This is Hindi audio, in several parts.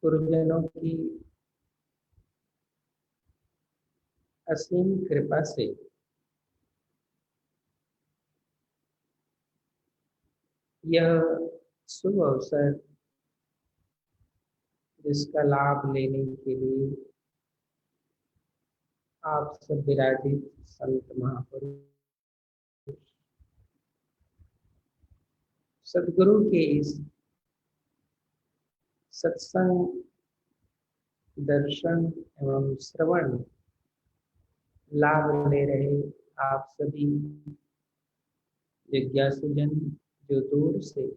गुरुजनों की असीम कृपा से यह शुभ अवसर जिसका लाभ लेने के लिए आप सब विराजित संत महापुरुष सदगुरु के इस सत्संग दर्शन एवं श्रवण लाभ ले रहे आप सभी जिज्ञासुजन जो दूर से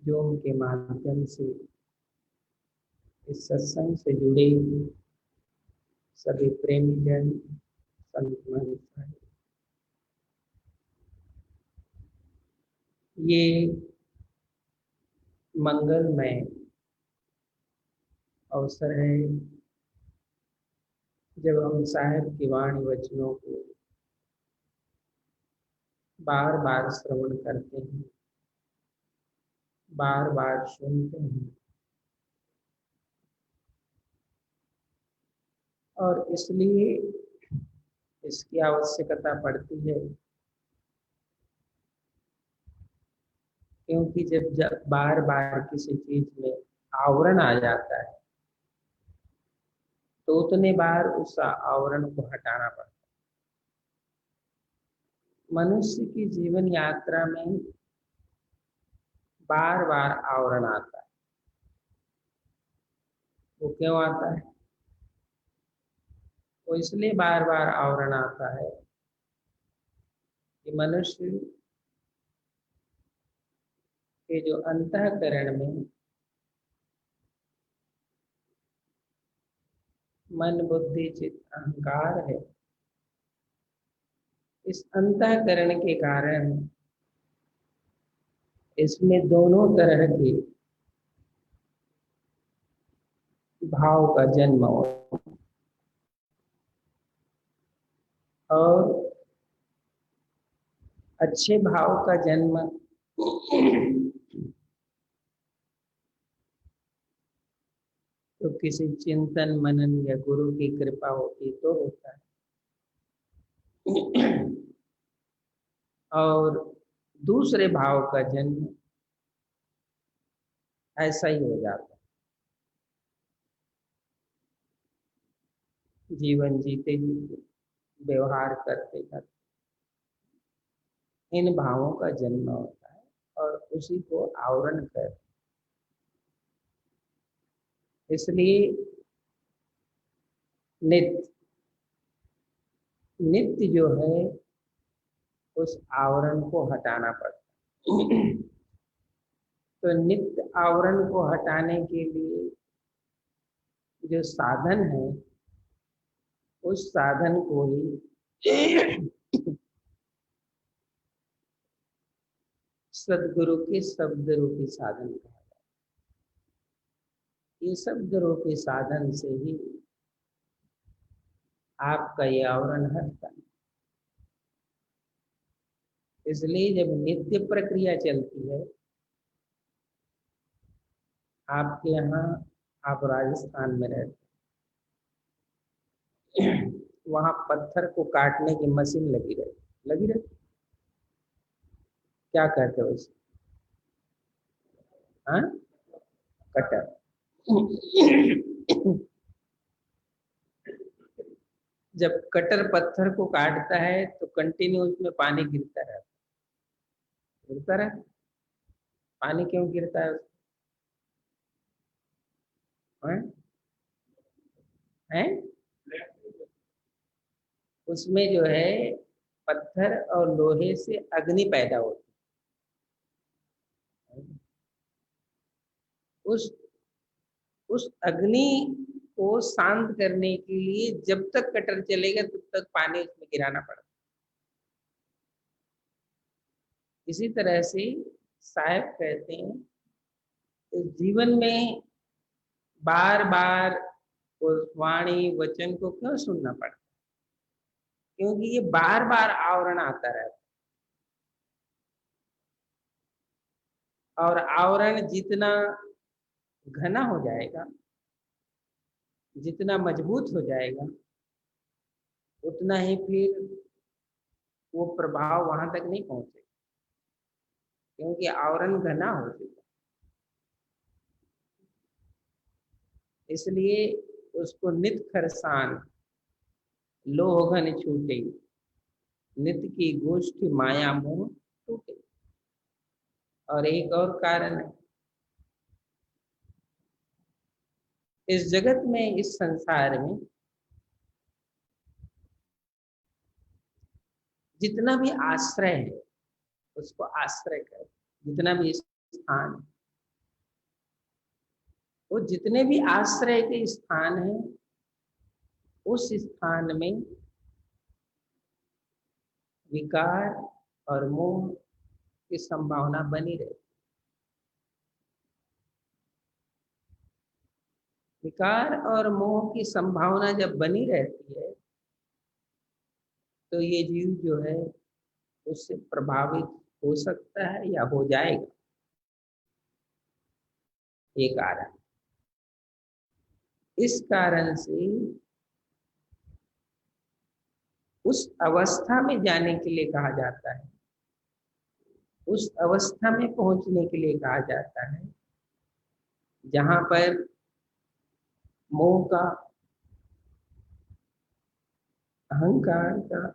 जोम के माध्यम से इस सत्संग से जुड़े सभी प्रेमी जन संत महानुभाव, ये मंगलमय अवसर है जब हम साहिब की वाणी वचनों को बार बार श्रवण करते हैं, बार बार सुनते हैं और इसलिए इसकी आवश्यकता पड़ती है क्योंकि जब बार बार किसी चीज में आवरण आ जाता है तो उतने बार उस आवरण को हटाना पड़ता है। मनुष्य की जीवन यात्रा में बार बार आवरण आता है। वो क्यों आता है? वो इसलिए बार बार आवरण आता है कि मनुष्य के जो अंतःकरण में मन बुद्धि चित्त अहंकार है, इस अंतःकरण के कारण इसमें दोनों तरह के भाव का जन्म होता है और अच्छे भाव का जन्म तो किसी चिंतन मनन या गुरु की कृपा होती तो होता है और दूसरे भाव का जन्म ऐसा ही हो जाता है। जीवन जीते जीते व्यवहार करते करते इन भावों का जन्म होता है और उसी को आवरण कर, इसलिए नित्य नित्य जो है उस आवरण को हटाना पड़ता है। तो नित्य आवरण को हटाने के लिए जो साधन है उस साधन को ही सदगुरु के शब्द रूपी साधन कहा जाता है। ये शब्द रूपी साधन से ही आपका ये आवरण हटता है। इसलिए जब नित्य प्रक्रिया चलती है, आपके यहाँ आप राजस्थान में रहते, वहां पत्थर को काटने की मशीन लगी रहती, क्या कहते हो उसे? हाँ, कटर। जब कटर पत्थर को काटता है तो कंटिन्यू उसमें पानी गिरता रहता। पानी क्यों गिरता है उसमें? हैं? उसमें जो है पत्थर और लोहे से अग्नि पैदा होती है। उस अग्नि को शांत करने के लिए जब तक कटर चलेगा तब तक पानी उसमें गिराना पड़ता। इसी तरह से साहब कहते हैं कि जीवन में बार बार उस वाणी वचन को क्यों सुनना पड़ता? क्योंकि ये बार बार आवरण आता रहता और आवरण जितना घना हो जाएगा, जितना मजबूत हो जाएगा, उतना ही फिर वो प्रभाव वहां तक नहीं पहुंचेगा, क्योंकि आवरण घना हो चुका। इसलिए उसको नित खरसान लोह घन छूटे, नित की गोष्ठी माया मोह टूटे। और एक और कारण है, इस जगत में, इस संसार में जितना भी आश्रय है उसको आश्रय कर, जितना भी स्थान है, वो जितने भी आश्रय के स्थान हैं, उस स्थान में विकार और मोह की संभावना बनी रहती। विकार और मोह की संभावना जब बनी रहती है तो ये जीव जो है उससे प्रभावित हो सकता है या हो जाएगा। ये कारण, इस कारण से उस अवस्था में जाने के लिए कहा जाता है, उस अवस्था में पहुंचने के लिए कहा जाता है जहां पर मोह का, अहंकार का,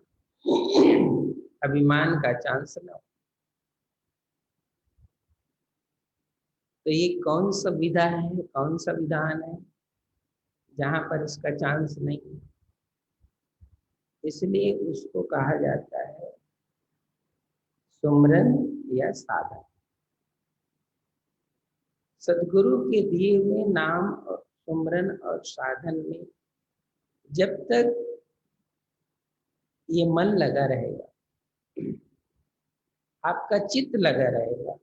अभिमान का चांस न हो। तो ये कौन सा विधा है, कौन सा विधान है जहां पर इसका चांस नहीं है? इसलिए उसको कहा जाता है सुमरन या साधन। सदगुरु के दिए हुए नाम और सुमरन और साधन में जब तक ये मन लगा रहेगा, आपका चित्त लगा रहेगा,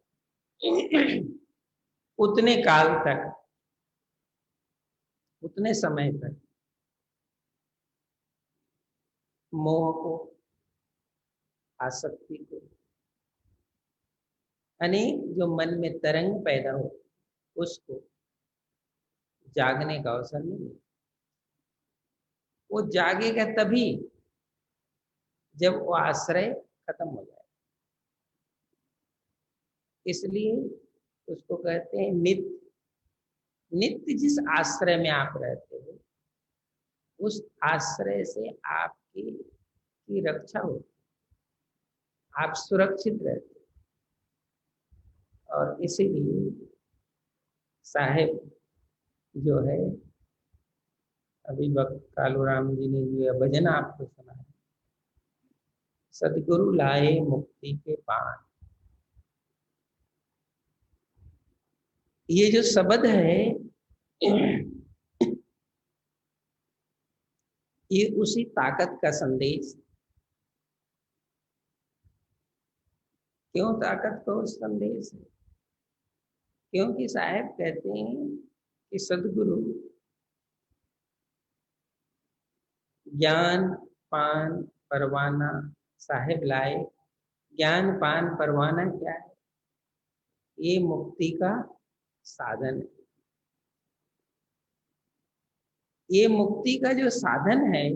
उतने काल तक, उतने समय तक मोह को, आसक्ति को, यानी जो मन में तरंग पैदा हो उसको जागने का अवसर नहीं मिले। वो जागेगा तभी जब वो आश्रय खत्म हो जाए। इसलिए उसको कहते हैं नित्य। नित्य जिस आश्रय में आप रहते हो उस आश्रय से आपकी की रक्षा होती, आप सुरक्षित रहते। और इसीलिए साहेब जो है, अभी वक्त कालूराम जी ने जो भजन आपको सुना है, सदगुरु लाए मुक्ति के पान, ये जो शब्द है ये उसी ताकत का संदेश। क्यों ताकत का संदेश है? क्योंकि साहब कहते हैं कि सदगुरु ज्ञान पान परवाना साहेब लाए। ज्ञान पान परवाना क्या है? ये मुक्ति का साधन है। ये मुक्ति का जो साधन है,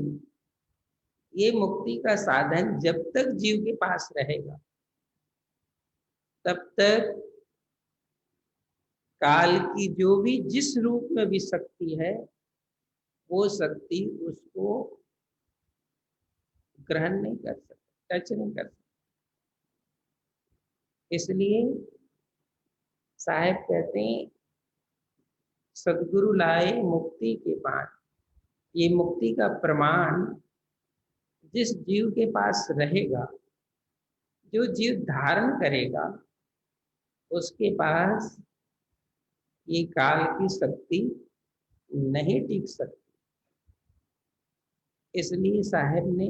ये मुक्ति का साधन जब तक जीव के पास रहेगा तब तक काल की जो भी जिस रूप में भी शक्ति है वो शक्ति उसको ग्रहण नहीं कर सकती, टच नहीं कर सकती। इसलिए साहेब कहते हैं सदगुरु लाए मुक्ति के पान। ये मुक्ति का प्रमाण जिस जीव के पास रहेगा, जो जीव धारण करेगा, उसके पास ये काल की शक्ति नहीं टिक सकती। इसलिए साहेब ने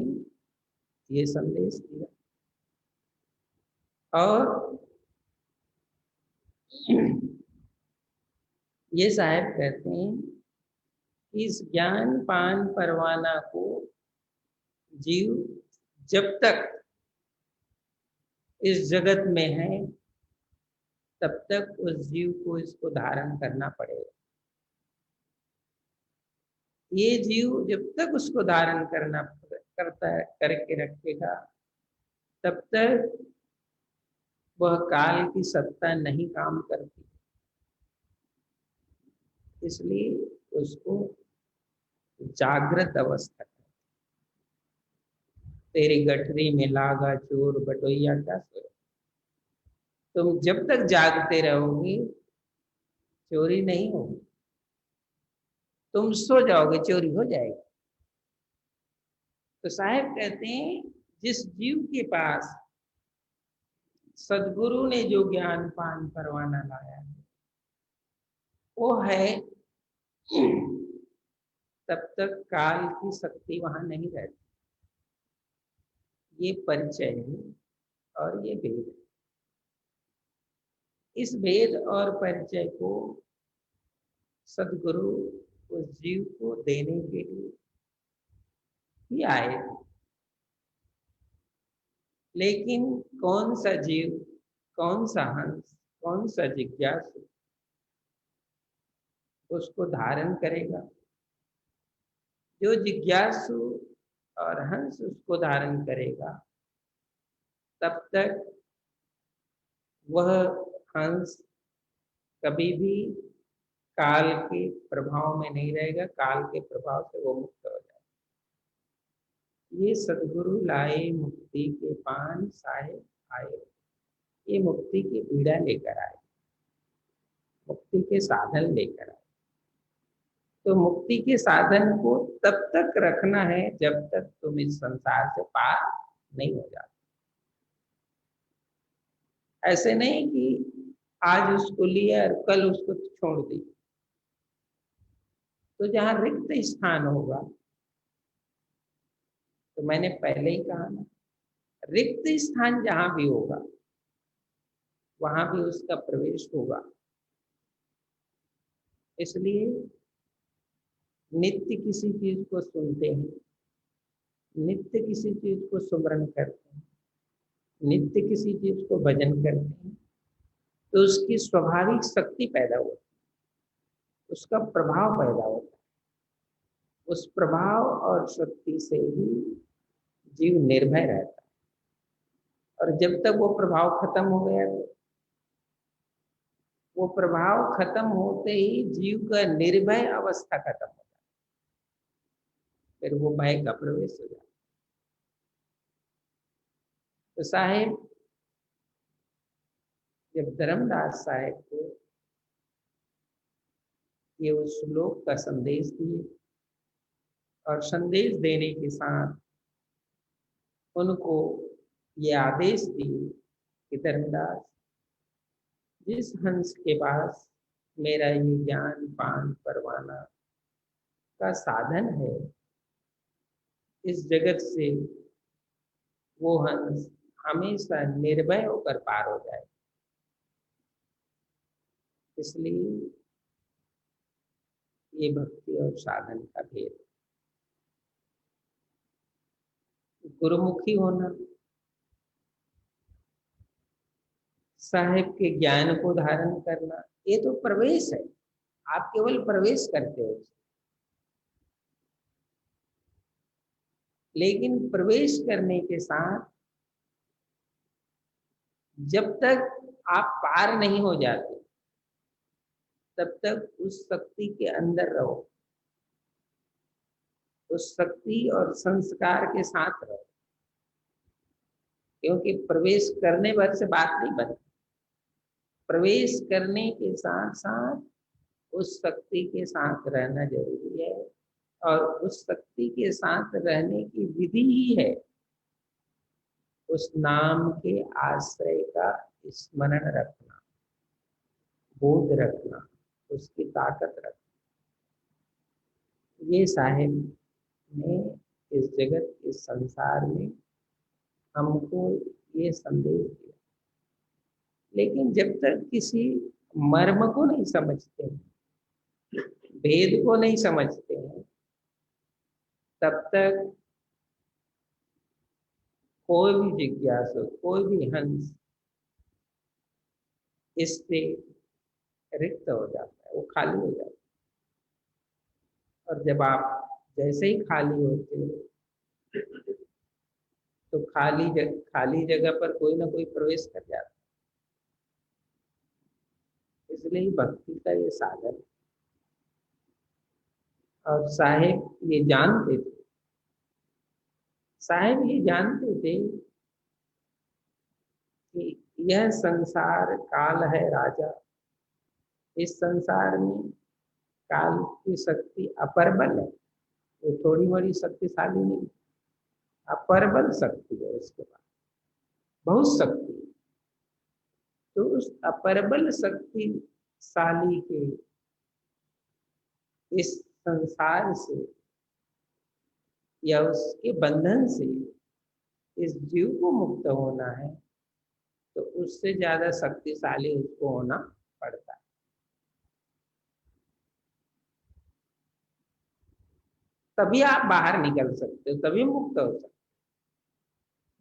ये संदेश दिया। और ये साहेब कहते हैं कि इस ज्ञान पान परवाना को जीव जब तक इस जगत में है तब तक उस जीव को इसको धारण करना पड़ेगा। ये जीव जब तक उसको धारण करता है, करके रखेगा, तब तक वह काल की सत्ता नहीं काम करती। इसलिए उसको जागृत अवस्था, तेरी गठरी में लागा चोर बटोइया क्या सोए। तुम जब तक जागते रहोगे चोरी नहीं होगी, तुम सो जाओगे चोरी हो जाएगी। तो साहब कहते हैं जिस जीव के पास सदगुरु ने जो ज्ञान पान परवाना लाया है वो है, तब तक काल की शक्ति वहां नहीं रहती। ये परिचय है और ये भेद है। इस भेद और परिचय को सदगुरु उस जीव को देने के लिए ही आए। लेकिन कौन सा जीव, कौन सा हंस, कौन सा जिज्ञासु उसको धारण करेगा? जो जिज्ञासु और हंस उसको धारण करेगा, तब तक वह हंस कभी भी काल के प्रभाव में नहीं रहेगा, काल के प्रभाव से वो मुक्त हो जाएगा। ये सदगुरु लाए मुक्ति के पान साहेब आए, ये मुक्ति की पीड़ा लेकर आए, मुक्ति के साधन लेकर आए। तो मुक्ति के साधन को तब तक रखना है जब तक तुम इस संसार से पार नहीं हो जाते। ऐसे नहीं कि आज उसको लिया और कल उसको छोड़ दी। तो जहां रिक्त स्थान होगा, तो मैंने पहले ही कहा ना, रिक्त स्थान जहां भी होगा वहां भी उसका प्रवेश होगा। इसलिए नित्य किसी चीज को सुनते हैं, नित्य किसी चीज को सुमरन करते हैं, नित्य किसी चीज को भजन करते हैं, तो उसकी स्वाभाविक शक्ति पैदा होती है, उसका प्रभाव पैदा होता है। उस प्रभाव और शक्ति से ही जीव निर्भय रहता है। और जब तक वो प्रभाव खत्म हो गया, तो वो प्रभाव खत्म होते ही जीव का निर्भय अवस्था खत्म हो जाती है, फिर वो भय का प्रवेश हो जाता है। तो साहेब जब धर्मदास साहेब को ये उस श्लोक का संदेश दिए और संदेश देने के साथ उनको ये आदेश दिए कि धर्मदास, जिस हंस के पास मेरा ये ज्ञान पान परवाना का साधन है, इस जगत से वो हंस हमेशा निर्भय होकर पार हो जाए। इसलिए ये भक्ति और साधन का भेद। गुरुमुखी होना, साहेब के ज्ञान को धारण करना, ये तो प्रवेश है। आप केवल प्रवेश करते हो, लेकिन प्रवेश करने के साथ जब तक आप पार नहीं हो जाते तब तक उस शक्ति के अंदर रहो, उस शक्ति और संस्कार के साथ रहो। क्योंकि प्रवेश करने भर से बात नहीं बनती, प्रवेश करने के साथ साथ उस शक्ति के साथ रहना जरूरी है। और उस शक्ति के साथ रहने की विधि ही है उस नाम के आश्रय का स्मरण रखना, बोध रखना, उसकी ताकत रखना। ये साहिब ने इस जगत, इस संसार में हमको ये संदेश दिया। लेकिन जब तक किसी मर्म को नहीं समझते हैं, भेद को नहीं समझते हैं, तब तक कोई भी जिज्ञासु, कोई भी हंस इससे रिक्त हो जाता है, वो खाली हो जाता है। और जब आप जैसे ही खाली होते हो तो खाली जगह पर कोई ना कोई प्रवेश कर जाता है। इसलिए भक्ति का ये साधन है। और साहेब ये जानते थे कि यह संसार काल है राजा। इस संसार में काल की शक्ति अपरबल है, वो थोड़ी बड़ी शक्तिशाली नहीं, अपरबल शक्ति है उसके पास, बहुत शक्ति है। तो उस अपरबल शक्तिशाली के इस संसार से या उसके बंधन से इस जीव को मुक्त होना है, तो उससे ज्यादा शक्तिशाली उसको होना पड़ता है। तभी आप बाहर निकल सकते हो, तभी मुक्त हो सकते हो।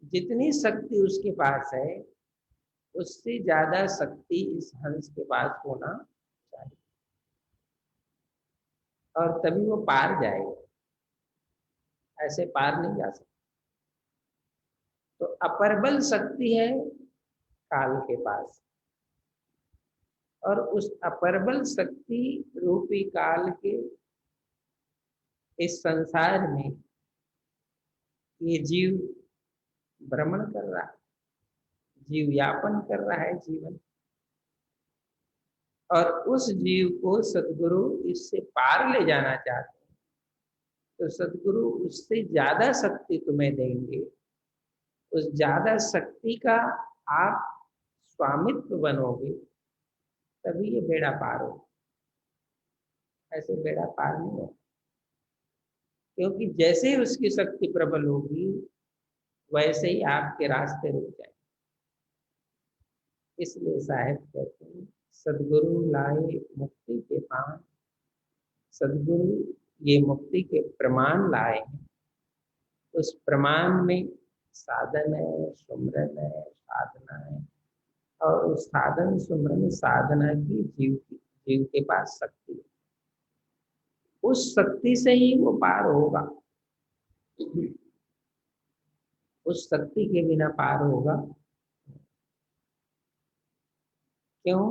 जितनी शक्ति उसके पास है उससे ज्यादा शक्ति इस हंस के पास होना चाहिए, और तभी वो पार जाएगा, ऐसे पार नहीं जा सकता। तो अपरबल शक्ति है काल के पास, और उस अपरबल शक्ति रूपी काल के इस संसार में ये जीव भ्रमण कर रहा है, जीव यापन कर रहा है जीवन। और उस जीव को सदगुरु इससे पार ले जाना चाहते हैं, तो सदगुरु उससे ज्यादा शक्ति तुम्हें देंगे, उस ज्यादा शक्ति का आप स्वामित्व बनोगे, तभी ये बेड़ा पार हो। ऐसे बेड़ा पार नहीं हो, क्योंकि जैसे ही उसकी शक्ति प्रबल होगी वैसे ही आपके रास्ते रुक जाएंगे। इसलिए साहेब कहते हैं सदगुरु लाए मुक्ति के पान, सदगुरु ये मुक्ति के प्रमाण लाए हैं। उस प्रमाण में साधन है, सुमरन है, साधना है, और उस साधन सुमरन साधना की जीव के पास शक्ति है। उस शक्ति से ही वो पार होगा, उस शक्ति के बिना पार होगा क्यों?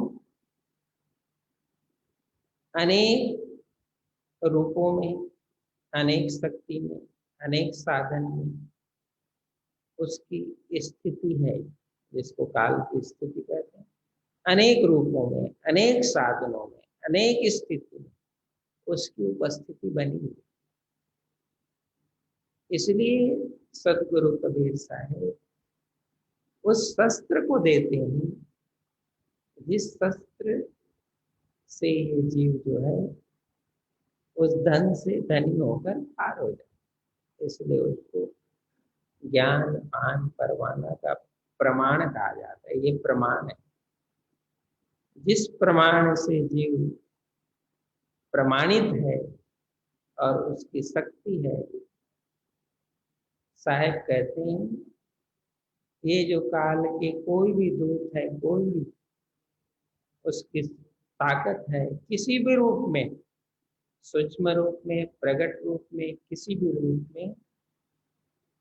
अनेक रूपों में, अनेक शक्ति में, अनेक साधन में उसकी स्थिति है, जिसको काल की स्थिति कहते हैं। अनेक रूपों में, अनेक साधनों में, अनेक स्थिति में उसकी उपस्थिति बनी है। इसलिए सदगुरु कबीर साहेब उस शस्त्र को देते हैं जिस शस्त्र से ये जीव जो है उस धन से धनी होकर पार हो जाए। इसलिए उसको ज्ञान पान परवाना का प्रमाण कहा जाता है। ये प्रमाण है, जिस प्रमाण से जीव प्रमाणित है और उसकी शक्ति है। साहेब कहते हैं ये जो काल के कोई भी दूत है, कोई भी उसकी ताकत है, किसी भी रूप में, सूक्ष्म रूप में, प्रकट रूप में, किसी भी रूप में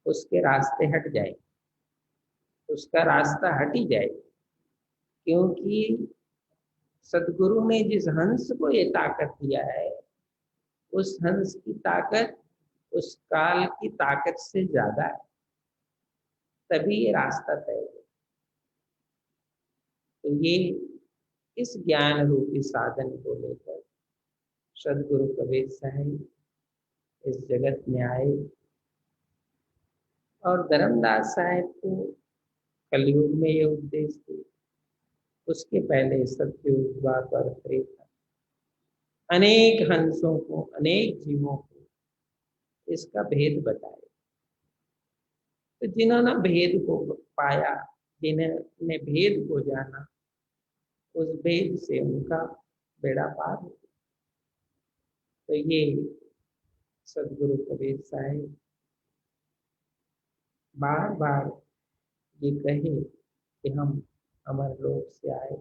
उसके रास्ते हट जाए, उसका रास्ता हट ही जाए। क्योंकि सदगुरु ने जिस हंस को ये ताकत दिया है, उस हंस की ताकत उस काल की ताकत से ज्यादा है, तभी ये रास्ता तय है। तो ये इस ज्ञान रूपी साधन को लेकर सदगुरु कबीर साहब इस जगत में आए, और धर्मदास साहब को कलयुग में ये उपदेश दिए। उसके पहले सतयुग द्वापर त्रेता अनेक हंसों को, अनेक जीवों को इसका भेद बताया। तो जिन्होंने भेद को पाया, जिन्होंने भेद को जाना, उस भेद से उनका बेड़ा पार हो। तो ये सदगुरु कबीर साहब बार बार ये कहे कि हम अमर लोक से आए,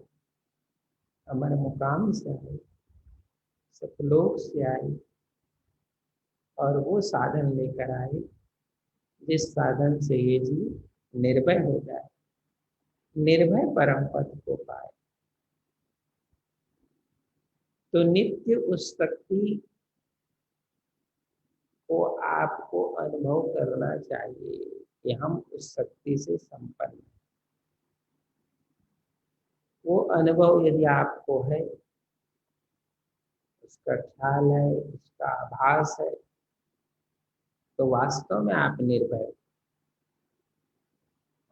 अमर मुकाम से आए, सतलोक से आए, और वो साधन लेकर आए जिस साधन से ये जीव निर्भय हो जाए, निर्भय परम पद को पाए। तो नित्य उस शक्ति को आपको अनुभव करना चाहिए कि हम उस शक्ति से संपन्न हैं। वो अनुभव यदि आपको है, उसका ख्याल है, उसका आभास है, तो वास्तव में आप निर्भय हो।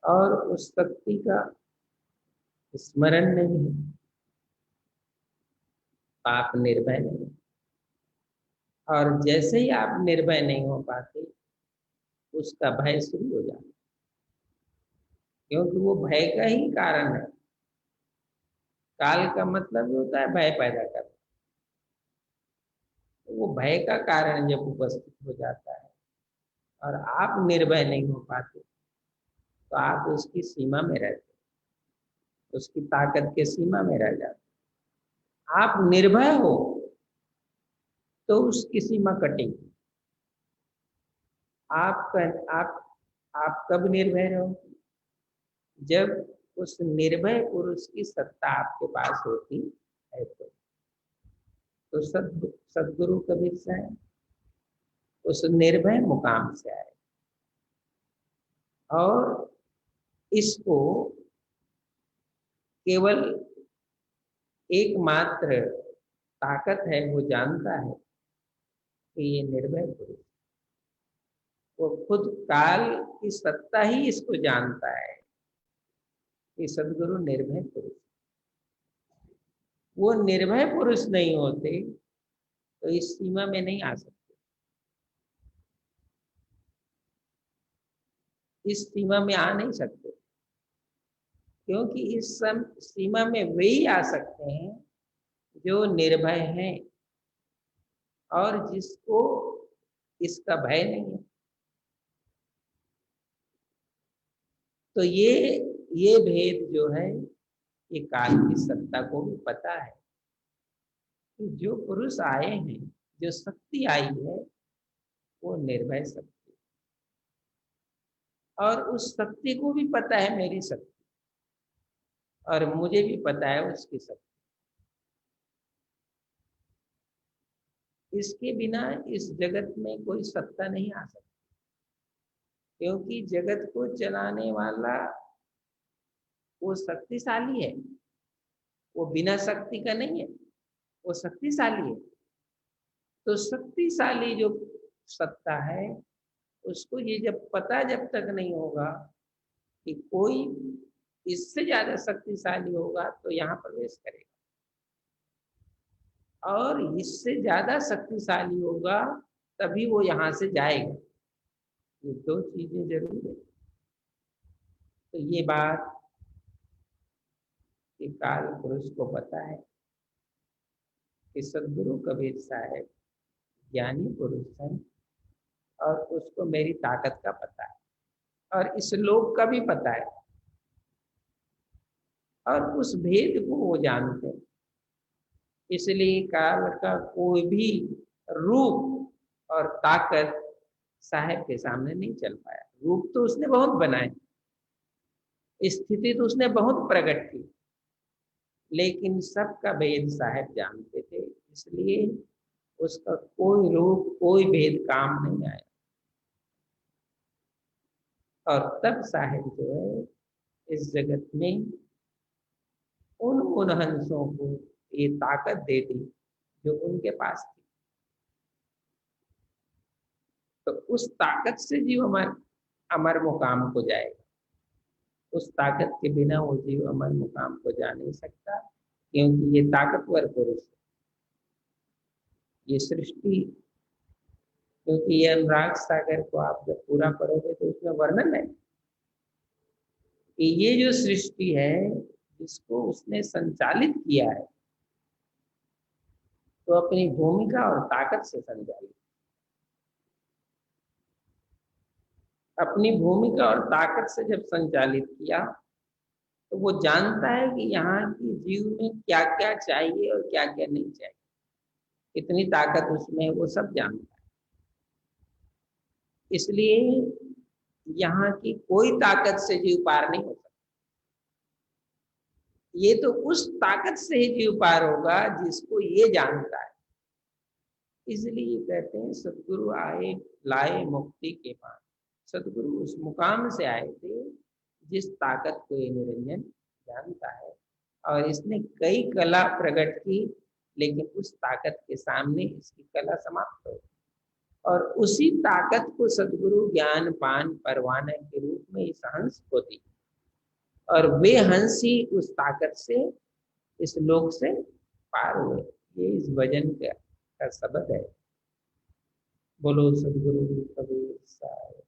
और उस शक्ति का स्मरण नहीं है, आप निर्भय नहीं। और जैसे ही आप निर्भय नहीं हो पाते, उसका भय शुरू हो जाता है, क्योंकि वो भय का ही कारण है। काल का मतलब होता है भय पैदा करना। तो वो भय का कारण जब उपस्थित हो जाता है और आप निर्भय नहीं हो पाते, तो आप उसकी सीमा में रहते, उसकी ताकत के सीमा में रह जाते। आप निर्भय हो तो उसकी सीमा कटेगी। आप आप कब निर्भय रहो? जब उस निर्भय पुरुष की सत्ता आपके पास होती है। तो सदगुरु कबीर साहब उस निर्भय मुकाम से आए और इसको केवल एकमात्र ताकत है, वो जानता है कि ये निर्भय पुरुष, वो खुद काल की सत्ता ही इसको जानता है कि सदगुरु निर्भय पुरुष। वो निर्भय पुरुष नहीं होते तो इस सीमा में नहीं आ सकते। इस सीमा में आ नहीं सकते, क्योंकि इस सीमा में वे ही आ सकते हैं जो निर्भय हैं और जिसको इसका भय नहीं है। तो ये भेद जो है, ये काल की सत्ता को भी पता है कि जो पुरुष आए हैं, जो शक्ति आई है, वो निर्भय शक्ति, और उस शक्ति को भी पता है मेरी शक्ति, और मुझे भी पता है उसकी शक्ति। इसके बिना इस जगत में कोई सत्ता नहीं आ सकती, क्योंकि जगत को चलाने वाला वो शक्तिशाली है, वो बिना शक्ति का नहीं है, वो शक्तिशाली है। तो शक्तिशाली जो सत्ता है, उसको ये जब तक नहीं होगा कि कोई इससे ज्यादा शक्तिशाली होगा तो यहाँ प्रवेश करेगा, और इससे ज्यादा शक्तिशाली होगा तभी वो यहाँ से जाएगा। ये दो चीजें जरूर है। तो ये बात कि काल पुरुष को पता है कि सदगुरु कबीर साहब ज्ञानी पुरुष हैं, और उसको मेरी ताकत का पता है और इस लोक का भी पता है, और उस भेद को वो जानते हैं। इसलिए काल का कोई भी रूप और ताकत साहब के सामने नहीं चल पाया। रूप तो उसने बहुत बनाए, स्थिति तो उसने बहुत प्रकट की, लेकिन सबका भेद साहब जानते थे, इसलिए उसका कोई रूप कोई भेद काम नहीं आया। और तब साहब जो है इस जगत में उन हंसों को ये ताकत दे दी जो उनके पास थी। तो उस ताकत से जीव अमर अमर मुकाम को जाएगा। उस ताकत के बिना वो जीव अमर मुकाम को जा नहीं सकता, क्योंकि ये ताकतवर पुरुष है, ये सृष्टि। क्योंकि ये अनुराग सागर को आप जब पूरा करोगे तो उसमें वर्णन है कि ये जो सृष्टि है जिसको उसने संचालित किया है, तो अपनी भूमिका और ताकत से संचालित, अपनी भूमिका और ताकत से जब संचालित किया तो वो जानता है कि यहाँ की जीव में क्या क्या चाहिए और क्या क्या नहीं चाहिए, कितनी ताकत उसमें है, वो सब जानता है। इसलिए यहाँ की कोई ताकत से जीव पार नहीं हो सकता। ये तो उस ताकत से ही जीव पार होगा जिसको ये जानता है। इसलिए कहते हैं सदगुरु आए लाए मुक्ति के पास। सदगुरु उस मुकाम से आए थे जिस ताकत को ये निरंजन जानता है, और इसने कई कला प्रकट की, लेकिन उस ताकत के सामने इसकी कला समाप्त हो गई। और उसी ताकत को सदगुरु ज्ञान पान परवाना के रूप में इस हंस को दी, और वे हंस ही उस ताकत से इस लोक से पार हुए। ये इस भजन का शब्द है। बोलो सदगुरु कबीर साहब।